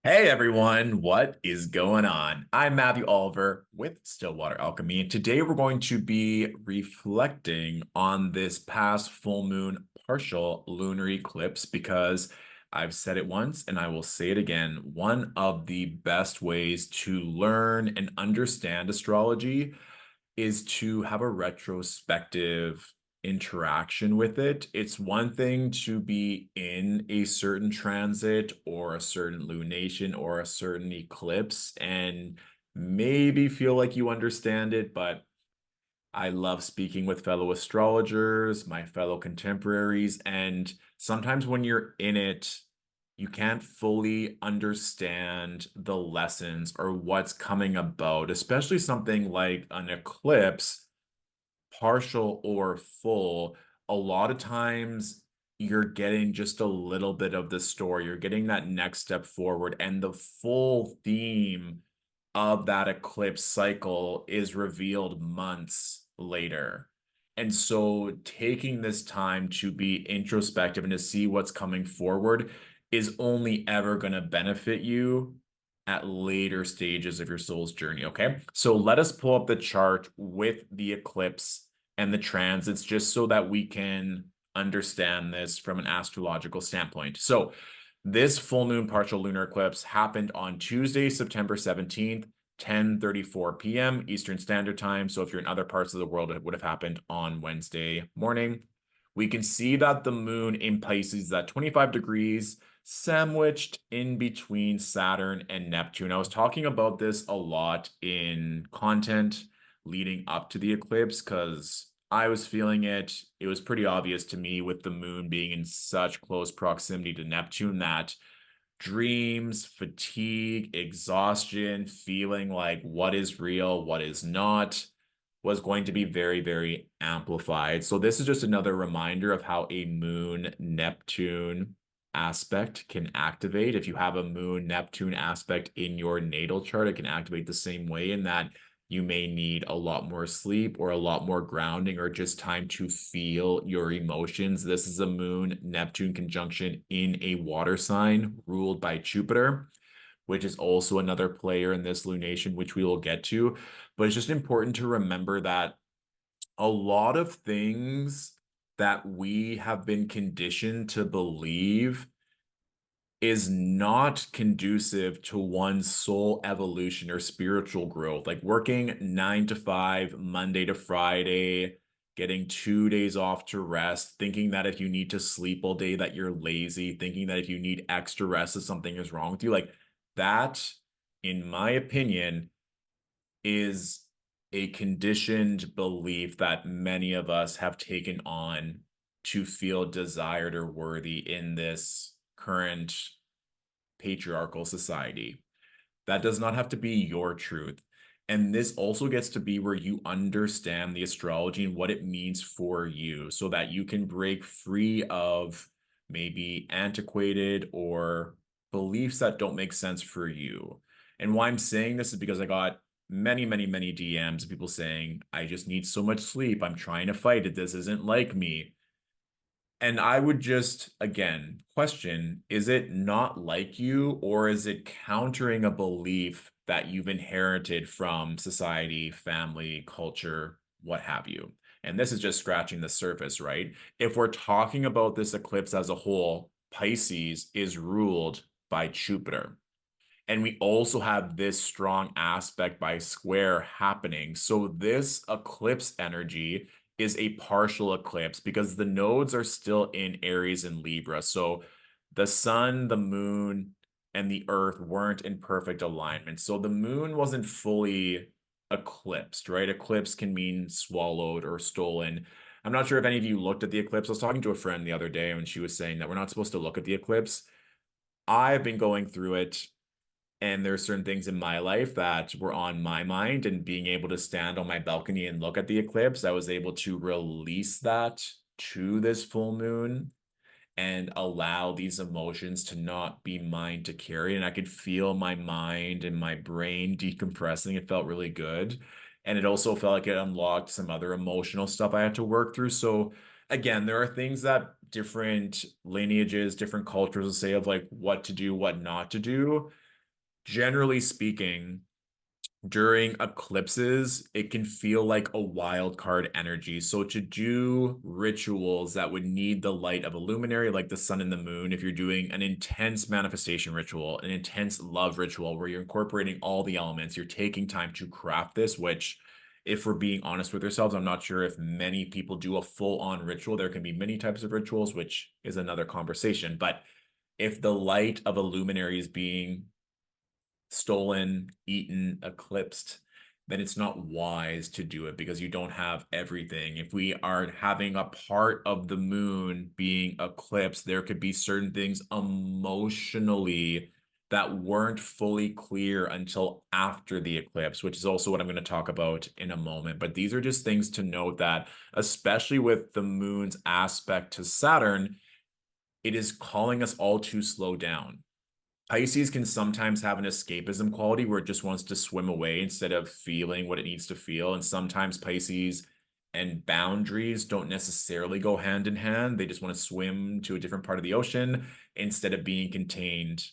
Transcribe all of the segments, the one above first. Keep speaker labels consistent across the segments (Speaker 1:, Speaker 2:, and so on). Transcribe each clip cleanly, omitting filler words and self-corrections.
Speaker 1: Hey everyone, what is going on? I'm Matthew Oliver with Stillwater Alchemy, and today we're going to be reflecting on this past full moon partial lunar eclipse because I've said it once and I will say it again. One of the best ways to learn and understand astrology is to have a retrospective interaction with it. It's one thing to be in a certain transit or a certain lunation or a certain eclipse and maybe feel like you understand it, but I love speaking with fellow astrologers, my fellow contemporaries, and sometimes when you're in it, you can't fully understand the lessons or what's coming about, especially something like an eclipse, partial or full. A lot of times you're getting just a little bit of the story, you're getting that next step forward, and the full theme of that eclipse cycle is revealed months later. And so taking this time to be introspective and to see what's coming forward is only ever going to benefit you at later stages of your soul's journey. Okay. So let us pull up the chart with the eclipse and the transits just so that we can understand this from an astrological standpoint. So this full moon partial lunar eclipse happened on Tuesday, September 17th, 10:34 p.m. Eastern Standard Time. So if you're in other parts of the world, it would have happened on Wednesday morning. We can see that the moon in Pisces is at 25 degrees, sandwiched in between Saturn and Neptune. I was talking about this a lot in content leading up to the eclipse because I was feeling it. It was pretty obvious to me with the moon being in such close proximity to Neptune that dreams, fatigue, exhaustion, feeling like what is real, what is not, was going to be very, very amplified. So, this is just another reminder of how a moon Neptune aspect can activate. If you have a moon Neptune aspect in your natal chart, it can activate the same way in that you may need a lot more sleep or a lot more grounding or just time to feel your emotions. This is a moon Neptune conjunction in a water sign ruled by Jupiter, which is also another player in this lunation, which we will get to. But it's just important to remember that a lot of things that we have been conditioned to believe is not conducive to one's soul evolution or spiritual growth. Like working 9 to 5, Monday to Friday, getting 2 days off to rest, thinking that if you need to sleep all day, that you're lazy, thinking that if you need extra rest, that something is wrong with you. Like that, in my opinion, is a conditioned belief that many of us have taken on to feel desired or worthy in this current patriarchal society. That does not have to be your truth. And this also gets to be where you understand the astrology and what it means for you so that you can break free of maybe antiquated or beliefs that don't make sense for you. And why I'm saying this is because I got many, many, many DMs of people saying, I just need so much sleep. I'm trying to fight it. This isn't like me. And I would just, again, question, is it not like you, or is it countering a belief that you've inherited from society, family, culture, what have you? And this is just scratching the surface, right? If we're talking about this eclipse as a whole, Pisces is ruled by Jupiter. And we also have this strong aspect by square happening. So this eclipse energy is a partial eclipse because the nodes are still in Aries and Libra. So the sun, the moon, and the earth weren't in perfect alignment. So the moon wasn't fully eclipsed, right? Eclipse can mean swallowed or stolen. I'm not sure if any of you looked at the eclipse. I was talking to a friend the other day and she was saying that we're not supposed to look at the eclipse. I've been going through it and there are certain things in my life that were on my mind, and being able to stand on my balcony and look at the eclipse, I was able to release that to this full moon and allow these emotions to not be mine to carry. And I could feel my mind and my brain decompressing. It felt really good. And it also felt like it unlocked some other emotional stuff I had to work through. So again, there are things that different lineages, different cultures will say of like what to do, what not to do. generally speaking, during eclipses, it can feel like a wild card energy. So to do rituals that would need the light of a luminary, like the sun and the moon, if you're doing an intense manifestation ritual, an intense love ritual where you're incorporating all the elements, you're taking time to craft this, which, if we're being honest with ourselves, I'm not sure if many people do a full-on ritual. There can be many types of rituals, which is another conversation. But if the light of a luminary is being stolen, eaten, eclipsed, then it's not wise to do it because you don't have everything. If we are having a part of the moon being eclipsed, there could be certain things emotionally that weren't fully clear until after the eclipse, which is also what I'm going to talk about in a moment. But these are just things to note that, especially with the moon's aspect to Saturn, it is calling us all to slow down. Pisces can sometimes have an escapism quality where it just wants to swim away instead of feeling what it needs to feel. And sometimes Pisces and boundaries don't necessarily go hand in hand. They just want to swim to a different part of the ocean instead of being contained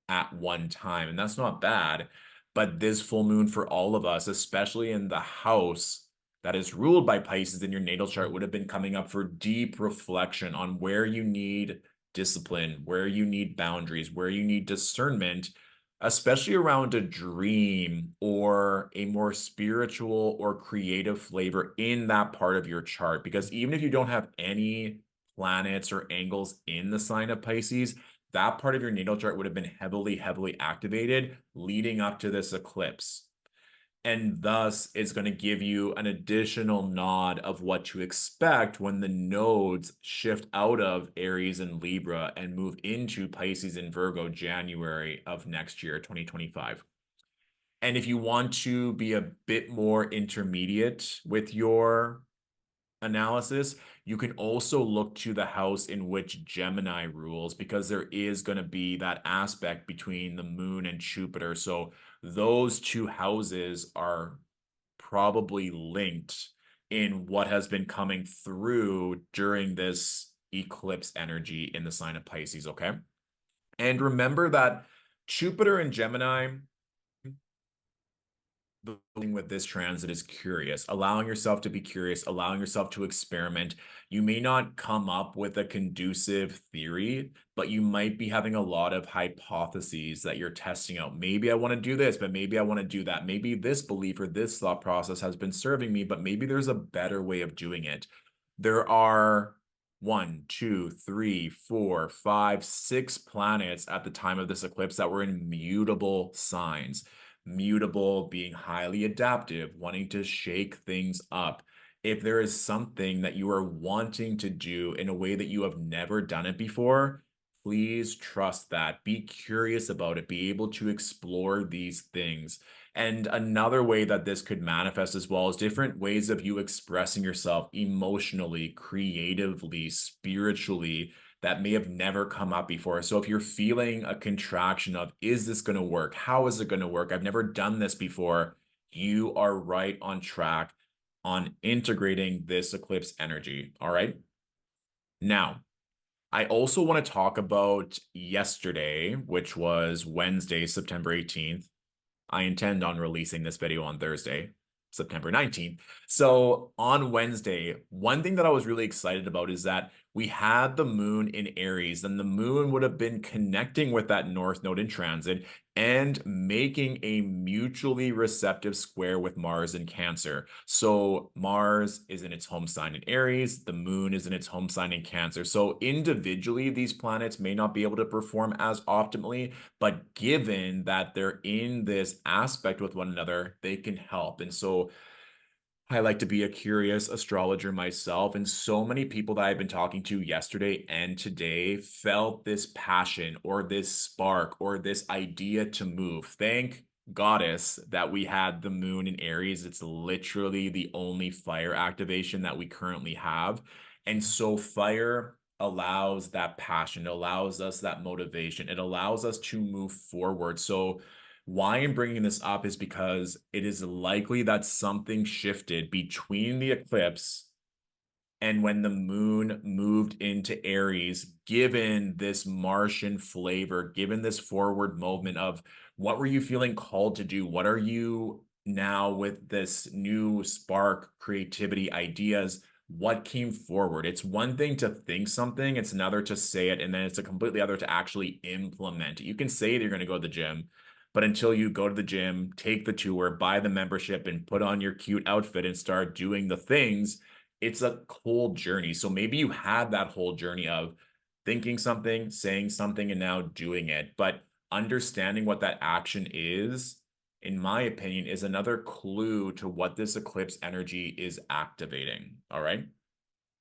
Speaker 1: at one time. And that's not bad. But this full moon for all of us, especially in the house that is ruled by Pisces in your natal chart, would have been coming up for deep reflection on where you need discipline, where you need boundaries, where you need discernment, especially around a dream or a more spiritual or creative flavor in that part of your chart. Because even if you don't have any planets or angles in the sign of Pisces, that part of your natal chart would have been heavily, heavily activated leading up to this eclipse. And thus, it's going to give you an additional nod of what to expect when the nodes shift out of Aries and Libra and move into Pisces and Virgo January of next year, 2025. And if you want to be a bit more intermediate with your analysis, you can also look to the house in which Gemini rules because there is going to be that aspect between the moon and Jupiter. So those two houses are probably linked in what has been coming through during this eclipse energy in the sign of Pisces, okay? And remember that Jupiter and Gemini, the thing with this transit is curious, allowing yourself to be curious, allowing yourself to experiment. You may not come up with a conducive theory, but you might be having a lot of hypotheses that you're testing out. Maybe I want to do this, but maybe I want to do that. Maybe this belief or this thought process has been serving me, but maybe there's a better way of doing it. There are one, two, three, four, five, six planets at the time of this eclipse that were in mutable signs. Mutable being highly adaptive, wanting to shake things up. If there is something that you are wanting to do in a way that you have never done it before, please trust that. Be curious about it. Be able to explore these things. And another way that this could manifest as well is different ways of you expressing yourself emotionally, creatively, spiritually, that may have never come up before. So if you're feeling a contraction of, is this going to work? How is it going to work? I've never done this before. You are right on track on integrating this eclipse energy. All right. Now, I also want to talk about yesterday, which was Wednesday, September 18th. I intend on releasing this video on Thursday, September 19th. So on Wednesday, one thing that I was really excited about is that we had the moon in Aries, and the moon would have been connecting with that north node in transit and making a mutually receptive square with Mars in Cancer. So Mars is in its home sign in Aries, the moon is in its home sign in Cancer. So individually, these planets may not be able to perform as optimally, but given that they're in this aspect with one another, they can help. And so I like to be a curious astrologer myself, and so many people that I've been talking to yesterday and today felt this passion or this spark or this idea to move. Thank goddess that we had the moon in Aries. It's literally the only fire activation that we currently have. And so fire allows that passion, it allows us that motivation, it allows us to move forward. So why I'm bringing this up is because it is likely that something shifted between the eclipse And when the moon moved into Aries, given this Martian flavor, given this forward movement of what were you feeling called to do? What are you now with this new spark, creativity, ideas? What came forward? It's one thing to think something, it's another to say it, and then it's a completely other to actually implement it. You can say that you're going to go to the gym, but until you go to the gym, take the tour, buy the membership, and put on your cute outfit and start doing the things, it's a whole journey. So maybe you had that whole journey of thinking something, saying something, and now doing it. But understanding what that action is, in my opinion, is another clue to what this eclipse energy is activating. All right.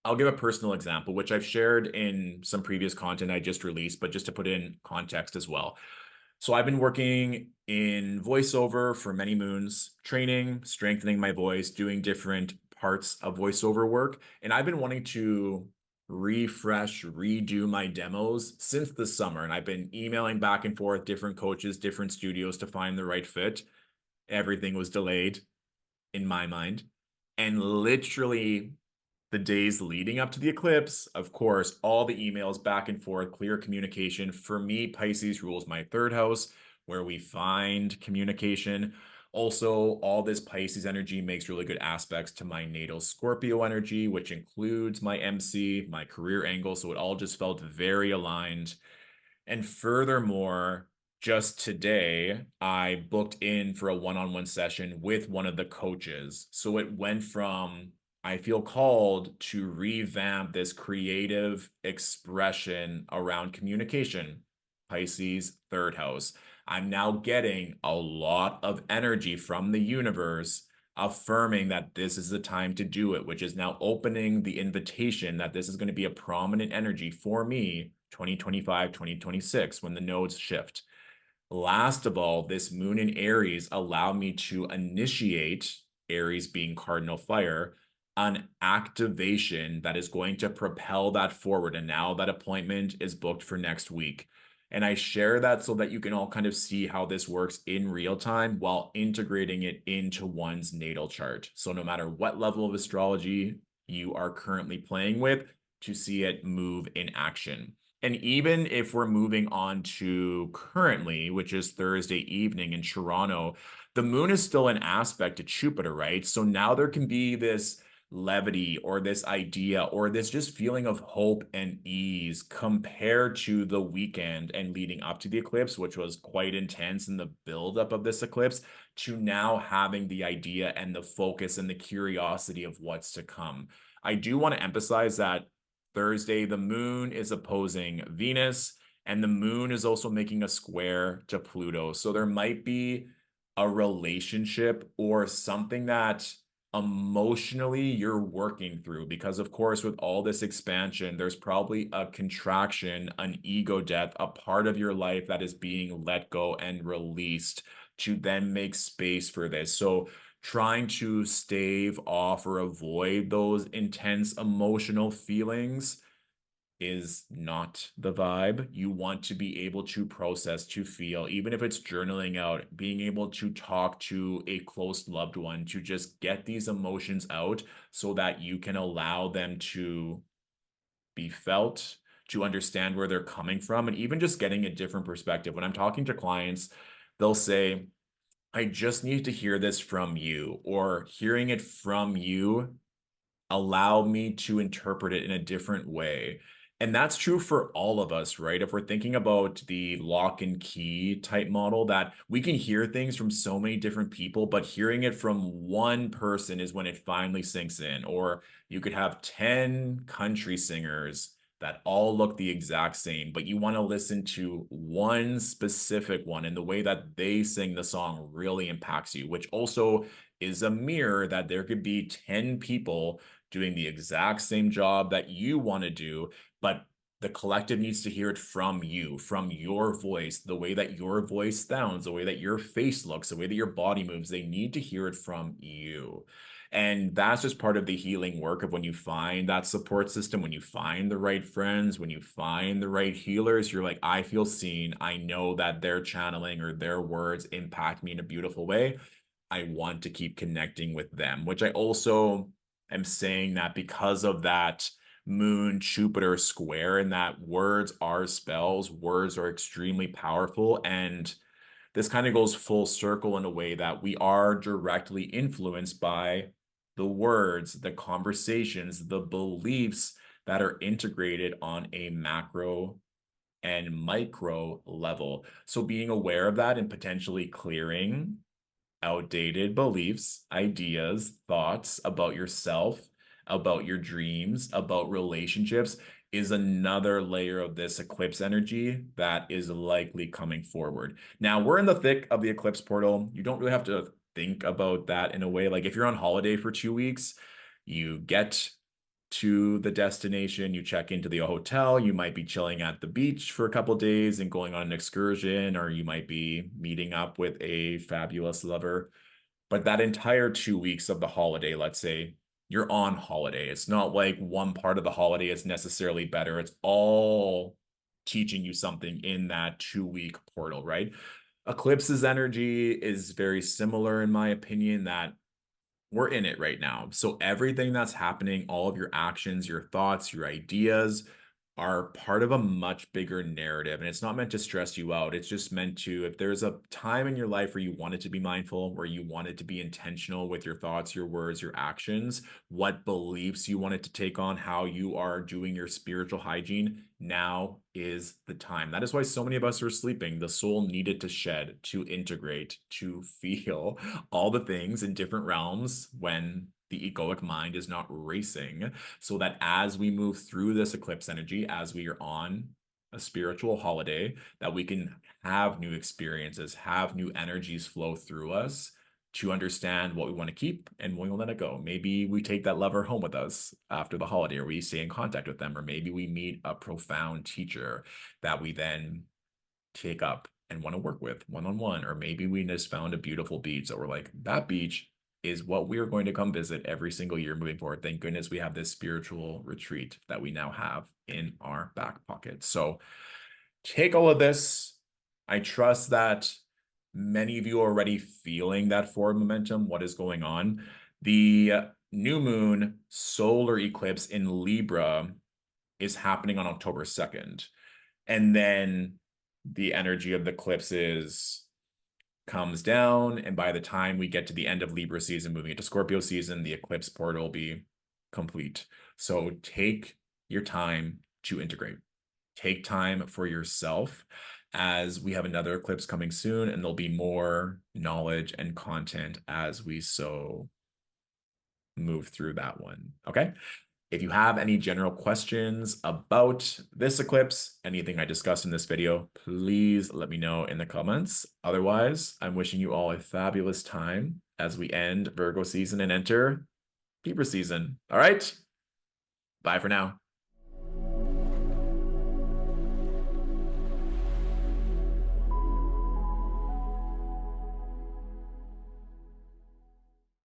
Speaker 1: I'll give a personal example, which I've shared in some previous content I just released, but just to put in context as well. So I've been working in voiceover for many moons, training, strengthening my voice, doing different parts of voiceover work. And I've been wanting to refresh, redo my demos since the summer. And I've been emailing back and forth, different coaches, different studios to find the right fit. Everything was delayed in my mind. And literally the days leading up to the eclipse, of course, all the emails back and forth, clear communication. For me, Pisces rules my third house, where we find communication. Also, all this Pisces energy makes really good aspects to my natal Scorpio energy, which includes my MC, my career angle. So it all just felt very aligned. And furthermore, just today, I booked in for a one-on-one session with one of the coaches. So it went from I feel called to revamp this creative expression around communication, Pisces, third house. I'm now getting a lot of energy from the universe affirming that this is the time to do it, which is now opening the invitation that this is going to be a prominent energy for me 2025, 2026 when the nodes shift. Last of all, this moon in Aries allowed me to initiate, Aries being cardinal fire, an activation that is going to propel that forward. And now that appointment is booked for next week. And I share that so that you can all kind of see how this works in real time while integrating it into one's natal chart. So no matter what level of astrology you are currently playing with, to see it move in action. And even if we're moving on to currently, which is Thursday evening in Toronto, the moon is still an aspect to Jupiter, right? So now there can be this levity or this idea or this just feeling of hope and ease compared to the weekend and leading up to the eclipse, which was quite intense in the buildup of this eclipse, to now having the idea and the focus and the curiosity of what's to come. I do want to emphasize that Thursday, the moon is opposing Venus, and the moon is also making a square to Pluto. So there might be a relationship or something that emotionally you're working through because of course with all this expansion there's probably a contraction, an ego death, a part of your life that is being let go and released to then make space for this. So trying to stave off or avoid those intense emotional feelings is not the vibe. You want to be able to process, to feel, even if it's journaling out, being able to talk to a close loved one, to just get these emotions out so that you can allow them to be felt, to understand where they're coming from, and even just getting a different perspective. When I'm talking to clients, they'll say, I just need to hear this from you, or hearing it from you allow me to interpret it in a different way. And that's true for all of us, right? If we're thinking about the lock and key type model, that we can hear things from so many different people, but hearing it from one person is when it finally sinks in. Or you could have 10 country singers that all look the exact same, but you want to listen to one specific one, and the way that they sing the song really impacts you, which also is a mirror that there could be 10 people doing the exact same job that you want to do, but the collective needs to hear it from you, from your voice, the way that your voice sounds, the way that your face looks, the way that your body moves. They need to hear it from you. And that's just part of the healing work of when you find that support system, when you find the right friends, when you find the right healers, you're like, I feel seen. I know that their channeling or their words impact me in a beautiful way. I want to keep connecting with them, which I also am saying that because of that Moon Jupiter square, and that words are spells, words are extremely powerful. And this kind of goes full circle in a way that we are directly influenced by the words, the conversations, the beliefs that are integrated on a macro and micro level. So being aware of that and potentially clearing outdated beliefs, ideas, thoughts about yourself, about your dreams, about relationships is another layer of this eclipse energy that is likely coming forward. Now, we're in the thick of the eclipse portal. You don't really have to think about that in a way. Like if you're on holiday for 2 weeks, you get to the destination, you check into the hotel, you might be chilling at the beach for a couple days and going on an excursion, or you might be meeting up with a fabulous lover. But that entire 2 weeks of the holiday, let's say you're on holiday. It's not like one part of the holiday is necessarily better. It's all teaching you something in that 2 week portal, right? Eclipse's energy is very similar, in my opinion, that we're in it right now. So everything that's happening, all of your actions, your thoughts, your ideas are part of a much bigger narrative. And it's not meant to stress you out. It's just meant to, if there's a time in your life where you wanted to be mindful, where you wanted to be intentional with your thoughts, your words, your actions, what beliefs you wanted to take on, how you are doing your spiritual hygiene, now is the time. That is why so many of us are sleeping. The soul needed to shed, to integrate, to feel all the things in different realms when the egoic mind is not racing, so that as we move through this eclipse energy, as we are on a spiritual holiday, that we can have new experiences, have new energies flow through us to understand what we want to keep and when we let it go. Maybe we take that lover home with us after the holiday, or we stay in contact with them, or maybe we meet a profound teacher that we then take up and want to work with one-on-one. Or maybe we just found a beautiful beach that we're like, that beach is what we are going to come visit every single year moving forward. Thank goodness we have this spiritual retreat that we now have in our back pocket. So take all of this. I trust that many of you are already feeling that forward momentum, what is going on. The new moon solar eclipse in Libra is happening on October 2nd. And then the energy of the eclipses comes down, and by the time we get to the end of Libra season, moving into Scorpio season, the eclipse portal will be complete. So take your time to integrate. Take time for yourself, as we have another eclipse coming soon, and there'll be more knowledge and content as we so move through that one. Okay. If you have any general questions about this eclipse, anything I discussed in this video, please let me know in the comments. Otherwise, I'm wishing you all a fabulous time as we end Virgo season and enter Libra season. All right. Bye for now.